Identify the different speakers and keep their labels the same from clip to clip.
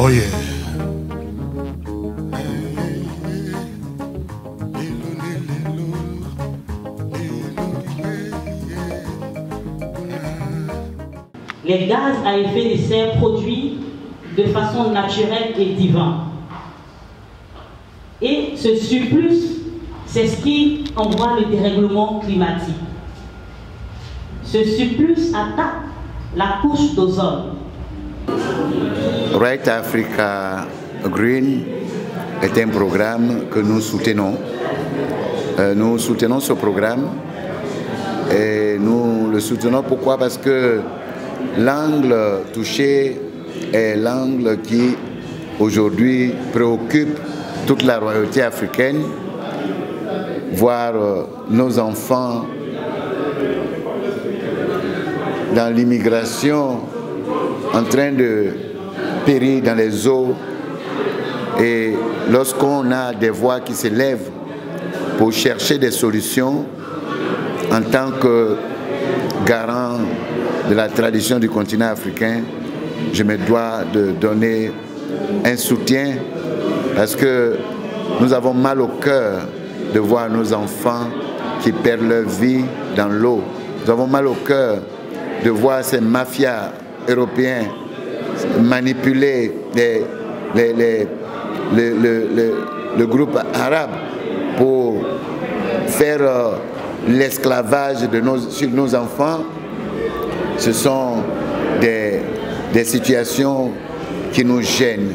Speaker 1: Oh yeah.
Speaker 2: Les gaz à effet de serre produits de façon naturelle et divine. Et ce surplus, c'est ce qui envoie le dérèglement climatique. Ce surplus attaque la couche d'ozone.
Speaker 3: Right Africa Green est un programme que nous soutenons. Nous soutenons ce programme et nous le soutenons pourquoi? Parce que l'angle touché est l'angle qui aujourd'hui préoccupe toute la royauté africaine, voir nos enfants dans l'immigration en train de périr dans les eaux, et lorsqu'on a des voix qui s'élèvent pour chercher des solutions en tant que garant de la tradition du continent africain, je me dois de donner un soutien parce que nous avons mal au cœur de voir nos enfants qui perdent leur vie dans l'eau. Nous avons mal au cœur de voir ces mafias européens manipuler le groupe arabe pour faire l'esclavage sur nos enfants. Ce sont des situations qui nous gênent.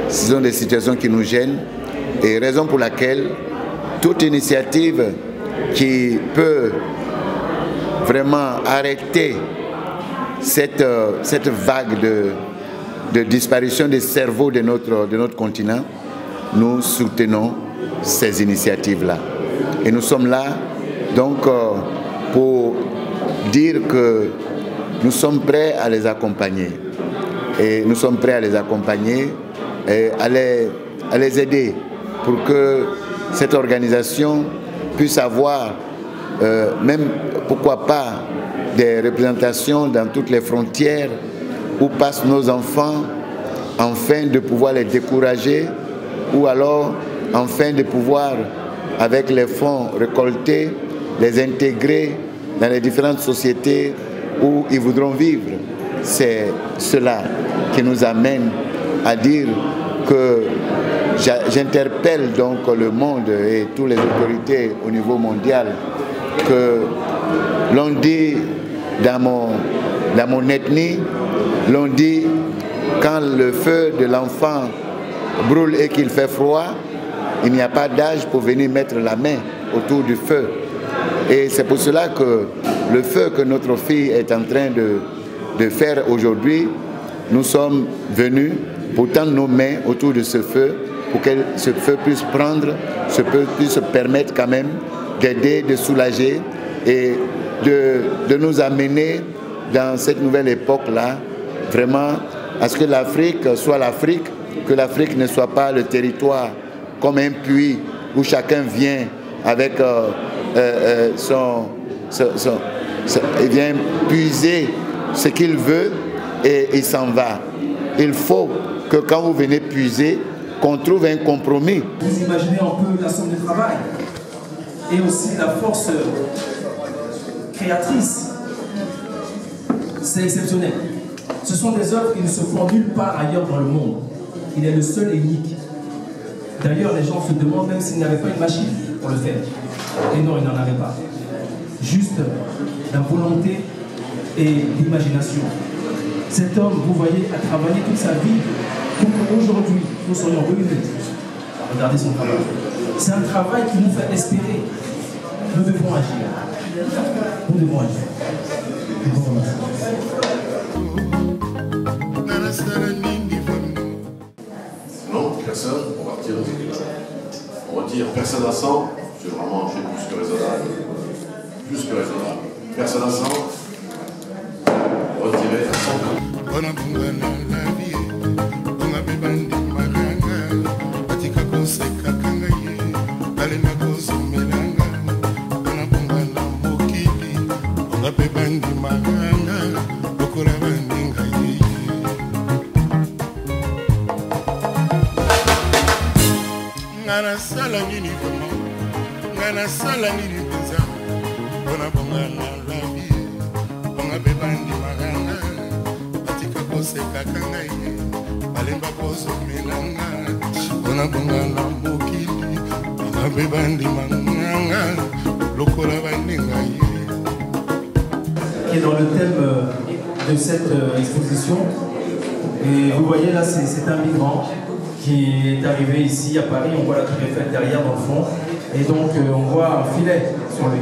Speaker 3: Ce sont des situations qui nous gênent et raison pour laquelle toute initiative qui peut vraiment arrêter cette vague de disparition des cerveaux de notre continent, nous soutenons ces initiatives-là. Et nous sommes là donc pour dire que nous sommes prêts à les accompagner. Et nous sommes prêts à les accompagner et à les aider pour que cette organisation puisse avoir, même pourquoi pas, des représentations dans toutes les frontières où passent nos enfants, afin de pouvoir les décourager ou alors afin de pouvoir, avec les fonds récoltés, les intégrer dans les différentes sociétés où ils voudront vivre. C'est cela qui nous amène à dire que j'interpelle donc le monde et toutes les autorités au niveau mondial que l'on dit dans mon ethnie, l'on dit quand le feu de l'enfant brûle et qu'il fait froid, il n'y a pas d'âge pour venir mettre la main autour du feu. Et c'est pour cela que le feu que notre fille est en train de faire aujourd'hui, nous sommes venus pour tendre nos mains autour de ce feu, pour que ce feu puisse prendre, ce feu puisse permettre quand même d'aider, de soulager et de nous amener dans cette nouvelle époque-là, vraiment, à ce que l'Afrique soit l'Afrique, que l'Afrique ne soit pas le territoire comme un puits où chacun vient avec il vient puiser ce qu'il veut et il s'en va. Il faut que quand vous venez puiser, qu'on trouve un compromis.
Speaker 4: Vous imaginez un peu la somme de travail et aussi la force créatrice. C'est exceptionnel. Ce sont des œuvres qui ne se font nulle part ailleurs dans le monde. Il est le seul et unique. D'ailleurs, les gens se demandent même s'il n'y avait pas une machine pour le faire. Et non, il n'en avait pas. Juste la volonté et l'imagination. Cet homme, vous voyez, a travaillé toute sa vie pour qu'aujourd'hui, nous soyons réunis à regarder son travail. C'est un travail qui nous fait espérer. Nous devons agir. Nous devons agir. Nous devons agir.
Speaker 5: Non, personne, on va dire, personne à 100, c'est vraiment plus que raisonnable. Plus que raisonnable. Personne à 100, retiré à 100.
Speaker 4: Qui est dans le thème de cette exposition. Et vous voyez là, c'est un migrant qui est arrivé ici à Paris. On voit la tour Eiffel derrière dans le fond. Et donc on voit un filet sur lui.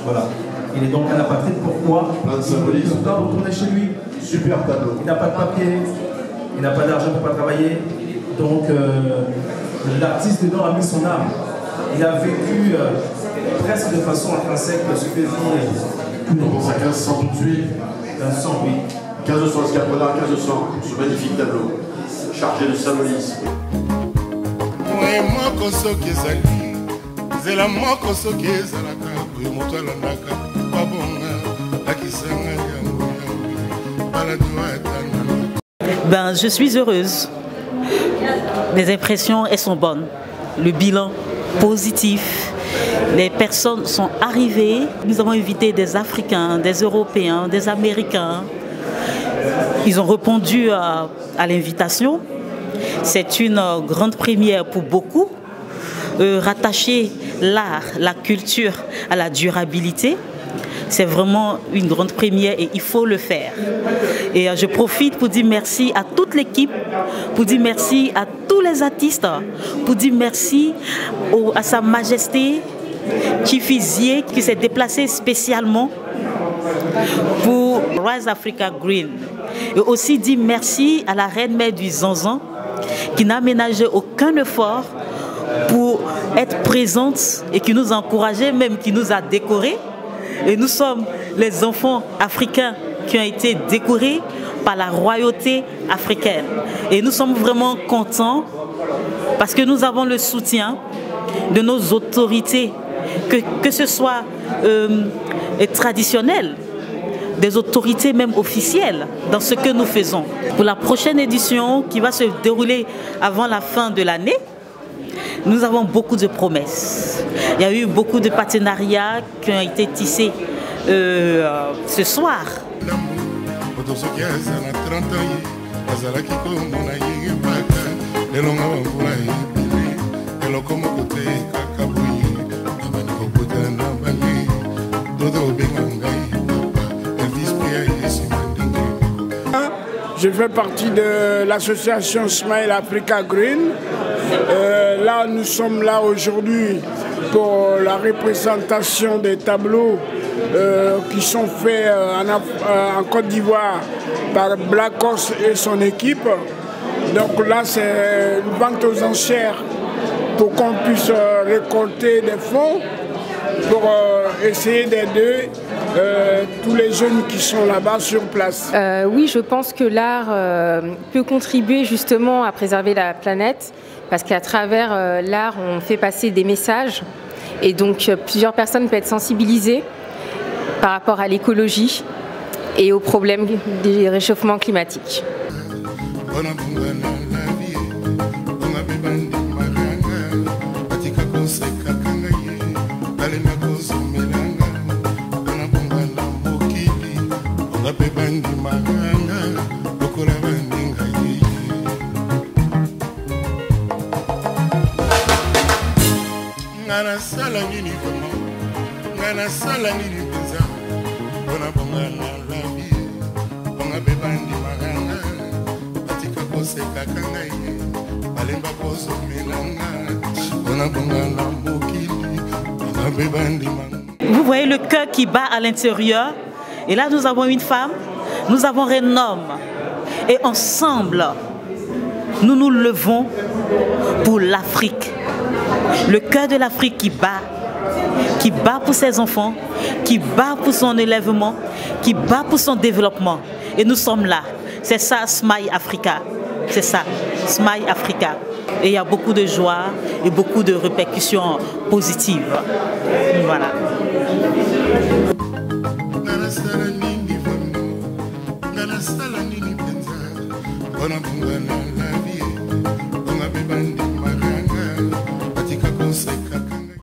Speaker 4: Voilà. Il est donc un apatride. Pourquoi? Il ne peut pas retourner chez lui.
Speaker 5: Super tableau.
Speaker 4: Il n'a pas de papier, il n'a pas d'argent pour pas travailler. Donc l'artiste dedans a mis son âme. Il a vécu presque de façon intrinsèque ce que vit.
Speaker 5: On pense à 1500 tout de suite.
Speaker 4: 1500, oui.
Speaker 5: 1500 Escapola, 1500, ce magnifique tableau, chargé de symbolisme.
Speaker 2: Ben, je suis heureuse. Les impressions, elles sont bonnes. Le bilan, positif. Les personnes sont arrivées. Nous avons invité des Africains, des Européens, des Américains. Ils ont répondu à l'invitation. C'est une grande première pour beaucoup. Rattacher l'art, la culture à la durabilité, c'est vraiment une grande première et il faut le faire. Et je profite pour dire merci à toute l'équipe, pour dire merci à tous les artistes, pour dire merci à Sa Majesté Chifizier qui s'est déplacé spécialement pour Rise Africa Green. Et aussi dire merci à la reine mère du Zanzan qui n'a ménagé aucun effort pour être présente et qui nous a encouragés, même qui nous a décorés. Et nous sommes les enfants africains qui ont été décorés par la royauté africaine. Et nous sommes vraiment contents parce que nous avons le soutien de nos autorités, que ce soit traditionnel, des autorités même officielles dans ce que nous faisons. Pour la prochaine édition qui va se dérouler avant la fin de l'année, nous avons beaucoup de promesses. Il y a eu beaucoup de partenariats qui ont été tissés ce soir.
Speaker 1: Je fais partie de l'association Smile Africa Green. Là, nous sommes là aujourd'hui pour la représentation des tableaux qui sont faits en Côte d'Ivoire par Black Horse et son équipe. Donc là, c'est une vente aux enchères pour qu'on puisse récolter des fonds pour essayer d'aider tous les jeunes qui sont là-bas sur place.
Speaker 6: Oui, je pense que l'art peut contribuer justement à préserver la planète parce qu'à travers l'art, on fait passer des messages et donc plusieurs personnes peuvent être sensibilisées par rapport à l'écologie et aux problèmes du réchauffement climatique.
Speaker 2: Vous voyez le cœur qui bat à l'intérieur. Et là, nous avons une femme, nous avons un homme. Et ensemble, nous nous levons pour l'Afrique. Le cœur de l'Afrique qui bat pour ses enfants, qui bat pour son élèvement, qui bat pour son développement. Et nous sommes là. C'est ça, Smile Africa. C'est ça, Smile Africa. Et il y a beaucoup de joie et beaucoup de répercussions positives. Voilà.
Speaker 7: nasala nini penza mpona mbungana